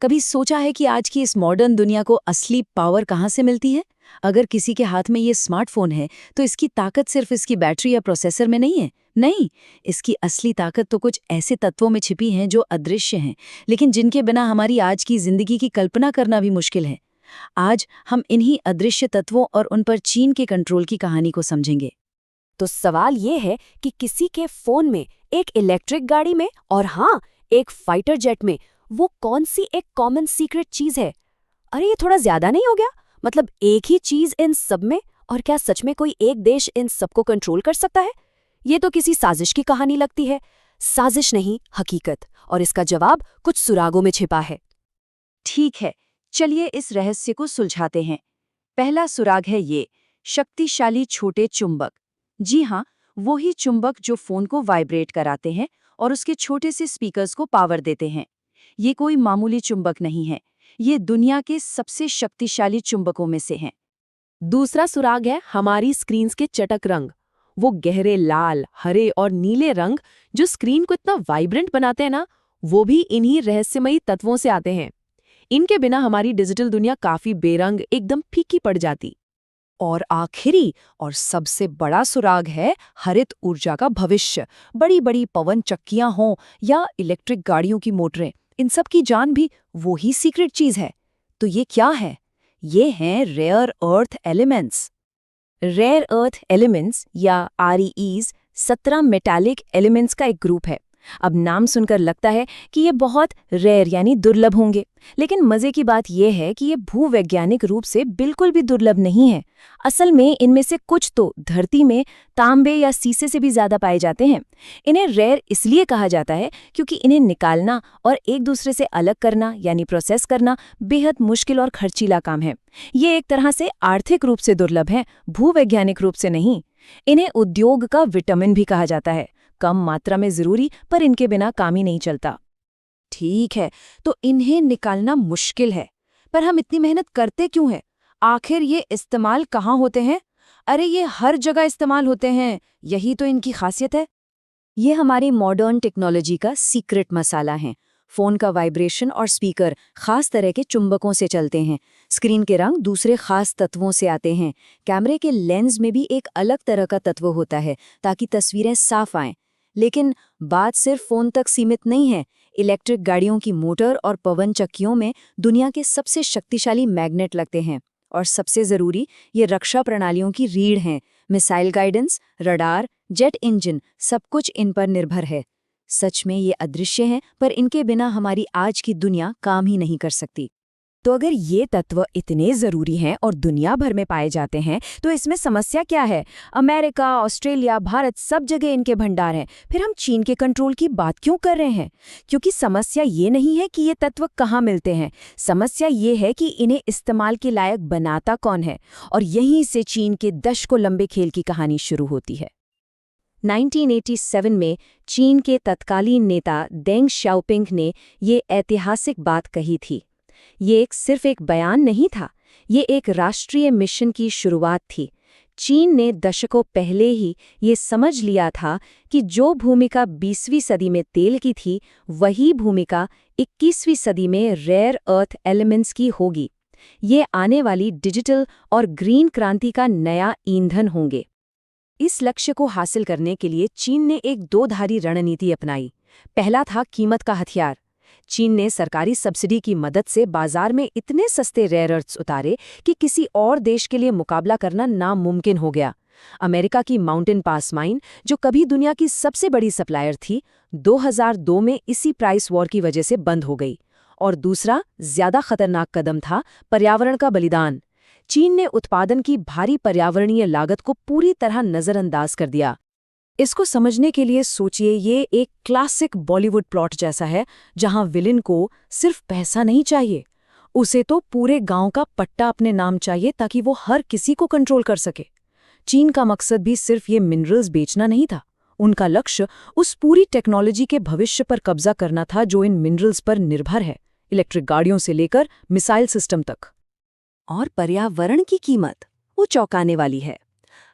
कभी सोचा है कि आज की इस मॉडर्न दुनिया को असली पावर कहाँ से मिलती है? अगर किसी के हाथ में ये स्मार्टफोन है, तो इसकी ताकत सिर्फ इसकी बैटरी या प्रोसेसर में नहीं है। नहीं, इसकी असली ताकत तो कुछ ऐसे तत्वों में छिपी है जो अदृश्य हैं, लेकिन जिनके बिना हमारी आज की जिंदगी की कल्पना करना भी मुश्किल है। आज हम इन्हीं अदृश्य तत्वों और उन पर चीन के कंट्रोल की कहानी को समझेंगे। तो सवाल ये है कि किसी के फोन में, एक इलेक्ट्रिक गाड़ी में और हाँ, एक फाइटर जेट में वो कौन सी एक कॉमन सीक्रेट चीज है? अरे ये थोड़ा ज्यादा नहीं हो गया? मतलब एक ही चीज इन सब में, और क्या सच में कोई एक देश इन सबको कंट्रोल कर सकता है? ये तो किसी साजिश की कहानी लगती है। साजिश नहीं, हकीकत। और इसका जवाब कुछ सुरागों में छिपा है। ठीक है, चलिए इस रहस्य को सुलझाते हैं। पहला सुराग है ये, शक्तिशाली छोटे चुंबक। जी हाँ, वो ही चुंबक जो फोन को वाइब्रेट कराते हैं और उसके छोटे से स्पीकर्स को पावर देते हैं। ये कोई मामूली चुंबक नहीं है, ये दुनिया के सबसे शक्तिशाली चुंबकों में से हैं। दूसरा सुराग है हमारी स्क्रीन्स के चटक रंग। वो गहरे लाल, हरे और नीले रंग जो स्क्रीन को इतना वाइब्रेंट बनाते हैं ना, वो भी इन्हीं रहस्यमयी तत्वों से आते हैं। इनके बिना हमारी डिजिटल दुनिया काफी बेरंग, एकदम फीकी पड़ जाती। और आखिरी और सबसे बड़ा सुराग है हरित ऊर्जा का भविष्य। बड़ी बड़ी पवन चक्कियां हों या इलेक्ट्रिक गाड़ियों की मोटरें, इन सब की जान भी वो ही सीक्रेट चीज है। तो ये क्या है? ये हैं rare earth elements. Rare earth elements या आरईईज 17 मेटालिक एलिमेंट्स का एक ग्रुप है। अब नाम सुनकर लगता है कि ये बहुत रेयर यानी दुर्लभ होंगे, लेकिन मजे की बात यह है कि ये भूवैज्ञानिक रूप से बिल्कुल भी दुर्लभ नहीं है। असल में इनमें से कुछ तो धरती में तांबे या सीसे से भी ज्यादा पाए जाते हैं। इन्हें रेयर इसलिए कहा जाता है क्योंकि इन्हें निकालना और एक दूसरे से अलग करना यानी प्रोसेस करना बेहद मुश्किल और खर्चीला काम है। ये एक तरह से आर्थिक रूप से दुर्लभ है, भूवैज्ञानिक रूप से नहीं। इन्हें उद्योग का विटामिन भी कहा जाता है। कम मात्रा में जरूरी, पर इनके बिना काम ही नहीं चलता। ठीक है, तो इन्हें निकालना मुश्किल है, पर हम इतनी मेहनत करते क्यों हैं? आखिर ये इस्तेमाल कहाँ होते हैं? अरे ये हर जगह इस्तेमाल होते हैं, यही तो इनकी खासियत है। ये हमारी मॉडर्न टेक्नोलॉजी का सीक्रेट मसाला है। फोन का वाइब्रेशन और स्पीकर खास तरह के चुंबकों से चलते हैं। स्क्रीन के रंग दूसरे खास तत्वों से आते हैं। कैमरे के लेंस में भी एक अलग तरह का तत्व होता है ताकि तस्वीरें साफ आएं। लेकिन बात सिर्फ फोन तक सीमित नहीं है। इलेक्ट्रिक गाड़ियों की मोटर और पवन चक्कियों में दुनिया के सबसे शक्तिशाली मैग्नेट लगते हैं। और सबसे जरूरी, ये रक्षा प्रणालियों की रीढ़ हैं। Missile guidance, radar, jet engine, सब कुछ इन पर निर्भर है। सच में ये अदृश्य हैं, पर इनके बिना हमारी आज की दुनिया काम ही नहीं कर सकती। तो अगर ये तत्व इतने जरूरी हैं और दुनिया भर में पाए जाते हैं, तो इसमें समस्या क्या है? अमेरिका, ऑस्ट्रेलिया, भारत, सब जगह इनके भंडार हैं। फिर हम चीन के कंट्रोल की बात क्यों कर रहे हैं? क्योंकि समस्या ये नहीं है कि ये तत्व कहाँ मिलते हैं। समस्या ये है कि इन्हें इस्तेमाल के लायक बनाता कौन है। और यहीं से चीन के दशकों लंबे खेल की कहानी शुरू होती है। 1987 में चीन के तत्कालीन नेता देंग शाओपिंग ने ये ऐतिहासिक बात कही थी। ये सिर्फ एक बयान नहीं था, ये एक राष्ट्रीय मिशन की शुरुआत थी। चीन ने दशकों पहले ही ये समझ लिया था कि जो भूमिका 20वीं सदी में तेल की थी, वही भूमिका 21वीं सदी में रेयर अर्थ एलिमेंट्स की होगी। ये आने वाली डिजिटल और ग्रीन क्रांति का नया ईंधन होंगे। इस लक्ष्य को हासिल करने के लिए चीन ने एक दो-धारी रणनीति अपनाई। पहला था कीमत का हथियार। चीन ने सरकारी सब्सिडी की मदद से बाजार में इतने सस्ते रेयर अर्थ्स उतारे कि किसी और देश के लिए मुकाबला करना नामुमकिन हो गया। अमेरिका की माउंटेन पास माइन, जो कभी दुनिया की सबसे बड़ी सप्लायर थी, 2002 में इसी प्राइस वॉर की वजह से बंद हो गई। और दूसरा, ज्यादा खतरनाक कदम था पर्यावरण का बलिदान। चीन ने उत्पादन की भारी पर्यावरणीय लागत को पूरी तरह नजरअंदाज कर दिया। इसको समझने के लिए सोचिए, ये एक क्लासिक बॉलीवुड प्लॉट जैसा है, जहां विलेन को सिर्फ पैसा नहीं चाहिए, उसे तो पूरे गांव का पट्टा अपने नाम चाहिए ताकि वो हर किसी को कंट्रोल कर सके। चीन का मकसद भी सिर्फ ये मिनरल्स बेचना नहीं था। उनका लक्ष्य उस पूरी टेक्नोलॉजी के भविष्य पर कब्जा करना था जो इन मिनरल्स पर निर्भर है, इलेक्ट्रिक गाड़ियों से लेकर मिसाइल सिस्टम तक। और पर्यावरण की कीमत वो चौंकाने वाली है।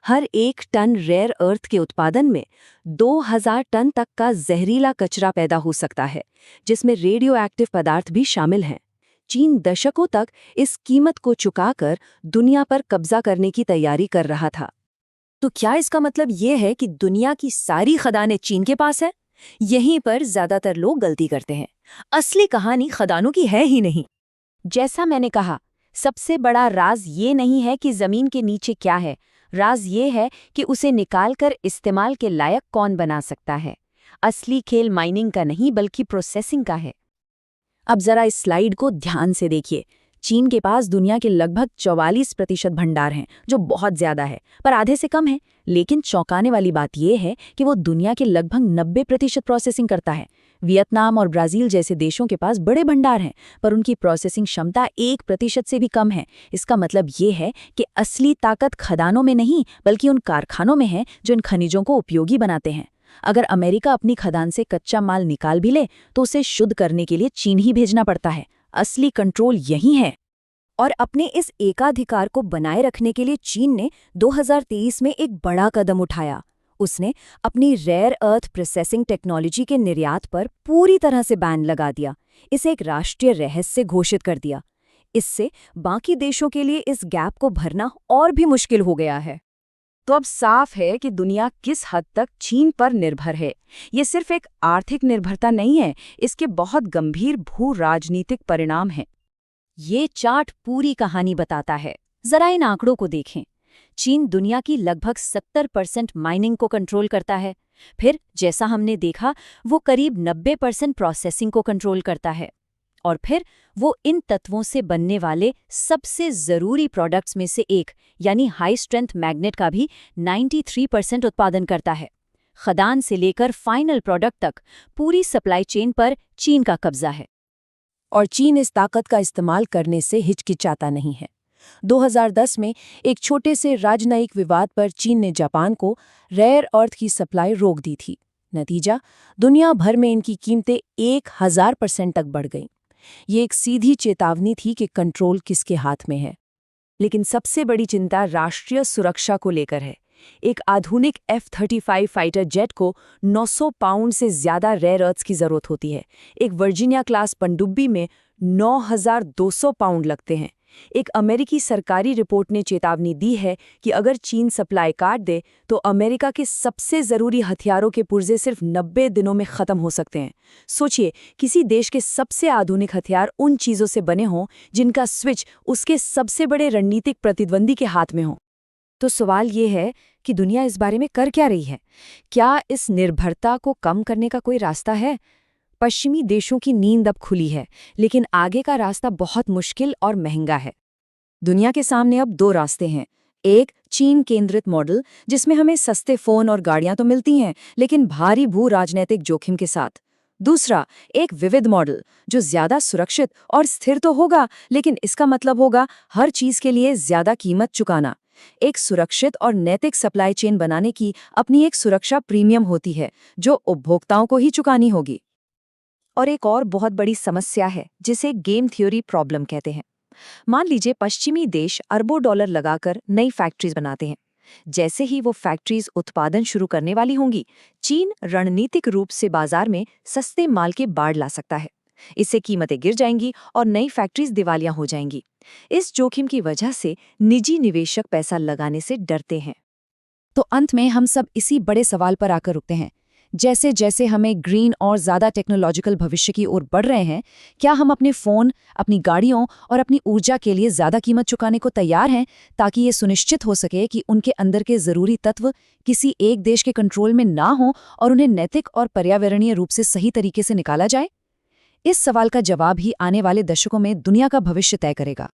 हर 1 टन रेयर अर्थ के उत्पादन में 2000 टन तक का जहरीला कचरा पैदा हो सकता है, जिसमें रेडियो एक्टिव पदार्थ भी शामिल हैं। चीन दशकों तक इस कीमत को चुकाकर दुनिया पर कब्जा करने की तैयारी कर रहा था। तो क्या इसका मतलब ये है कि दुनिया की सारी खदानें चीन के पास है? यहीं पर ज्यादातर लोग गलती करते हैं। असली कहानी खदानों की है ही नहीं। जैसा मैंने कहा, सबसे बड़ा राज ये नहीं है कि जमीन के नीचे क्या है, राज ये है कि उसे निकालकर इस्तेमाल के लायक कौन बना सकता है। असली खेल माइनिंग का नहीं बल्कि प्रोसेसिंग का है। अब जरा इस स्लाइड को ध्यान से देखिए। चीन के पास दुनिया के लगभग 44% भंडार हैं, जो बहुत ज्यादा है, पर आधे से कम है। लेकिन चौंकाने वाली बात यह है कि वो दुनिया के लगभग 90% प्रोसेसिंग करता है। वियतनाम और ब्राजील जैसे देशों के पास बड़े भंडार हैं, पर उनकी प्रोसेसिंग क्षमता 1% से भी कम है। इसका मतलब ये है कि असली ताकत खदानों में नहीं, बल्कि उन कारखानों में है जो इन खनिजों को उपयोगी बनाते हैं। अगर अमेरिका अपनी खदान से कच्चा माल निकाल भी ले, तो उसे शुद्ध करने के लिए चीन ही भेजना पड़ता है। असली कंट्रोल यही है। और अपने इस एकाधिकार को बनाए रखने के लिए चीन ने 2023 में एक बड़ा कदम उठाया। उसने अपनी रेयर अर्थ प्रोसेसिंग टेक्नोलॉजी के निर्यात पर पूरी तरह से बैन लगा दिया। इसे एक राष्ट्रीय रहस्य घोषित कर दिया। इससे बाकी देशों के लिए इस गैप को भरना और भी मुश्किल हो गया है। तो अब साफ है कि दुनिया किस हद तक चीन पर निर्भर है। ये सिर्फ एक आर्थिक निर्भरता नहीं है, इसके बहुत गंभीर भू राजनीतिक परिणाम हैं। ये चार्ट पूरी कहानी बताता है। जरा इन आंकड़ों को देखें। चीन दुनिया की लगभग 70% माइनिंग को कंट्रोल करता है। फिर जैसा हमने देखा, वो करीब 90% प्रोसेसिंग को कंट्रोल करता है। और फिर वो इन तत्वों से बनने वाले सबसे ज़रूरी प्रोडक्ट्स में से एक यानी हाई स्ट्रेंथ मैग्नेट का भी 93% उत्पादन करता है। खदान से लेकर फाइनल प्रोडक्ट तक पूरी सप्लाई चेन पर चीन का कब्जा है। और चीन इस ताकत का इस्तेमाल करने से हिचकिचाता नहीं है। 2010 में एक छोटे से राजनयिक विवाद पर चीन ने जापान को रेयर अर्थ की सप्लाई रोक दी थी। नतीजा, दुनिया भर में इनकी कीमतें 1000% तक बढ़ गईं। ये एक सीधी चेतावनी थी कि कंट्रोल किसके हाथ में है। लेकिन सबसे बड़ी चिंता राष्ट्रीय सुरक्षा को लेकर है। एक आधुनिक F-35 फाइटर जेट को 900 पाउंड से ज्यादा रेयर अर्थ्स की जरूरत होती है। एक वर्जीनिया क्लास पनडुब्बी में 9200 पाउंड लगते हैं। एक अमेरिकी सरकारी रिपोर्ट ने चेतावनी दी है कि अगर चीन सप्लाई काट दे तो अमेरिका के सबसे जरूरी हथियारों के पुर्जे सिर्फ 90 दिनों में खत्म हो सकते हैं। सोचिए, किसी देश के सबसे आधुनिक हथियार उन चीजों से बने हों जिनका स्विच उसके सबसे बड़े रणनीतिक प्रतिद्वंदी के हाथ में हो। तो सवाल ये है कि दुनिया इस बारे में कर क्या रही है? क्या इस निर्भरता को कम करने का कोई रास्ता है? पश्चिमी देशों की नींद अब खुली है, लेकिन आगे का रास्ता बहुत मुश्किल और महंगा है। दुनिया के सामने अब 2 रास्ते हैं। एक चीन केंद्रित मॉडल, जिसमें हमें सस्ते फोन और गाड़ियां तो मिलती हैं, लेकिन भारी भू राजनीतिक जोखिम के साथ। दूसरा, एक विविध मॉडल, जो ज्यादा सुरक्षित और स्थिर तो होगा, लेकिन इसका मतलब होगा हर चीज के लिए ज्यादा कीमत चुकाना। एक सुरक्षित और नैतिक सप्लाई चेन बनाने की अपनी एक सुरक्षा प्रीमियम होती है, जो उपभोक्ताओं को ही चुकानी होगी। और एक और बहुत बड़ी समस्या है, जिसे गेम थ्योरी प्रॉब्लम कहते हैं। मान लीजिए पश्चिमी देश अरबों डॉलर लगाकर नई फैक्ट्रीज बनाते हैं। जैसे ही वो फैक्ट्रीज उत्पादन शुरू करने वाली होंगी, चीन रणनीतिक रूप से बाजार में सस्ते माल के बाढ़ ला सकता है। इससे कीमतें गिर जाएंगी और नई फैक्ट्रीज दिवालिया हो जाएंगी। इस जोखिम की वजह से निजी निवेशक पैसा लगाने से डरते हैं। तो अंत में हम सब इसी बड़े सवाल पर आकर रुकते हैं। जैसे जैसे हमें ग्रीन और ज़्यादा टेक्नोलॉजिकल भविष्य की ओर बढ़ रहे हैं, क्या हम अपने फ़ोन, अपनी गाड़ियों और अपनी ऊर्जा के लिए ज़्यादा कीमत चुकाने को तैयार हैं, ताकि ये सुनिश्चित हो सके कि उनके अंदर के ज़रूरी तत्व किसी एक देश के कंट्रोल में ना हों और उन्हें नैतिक और पर्यावरणीय रूप से सही तरीके से निकाला जाए? इस सवाल का जवाब ही आने वाले दशकों में दुनिया का भविष्य तय करेगा।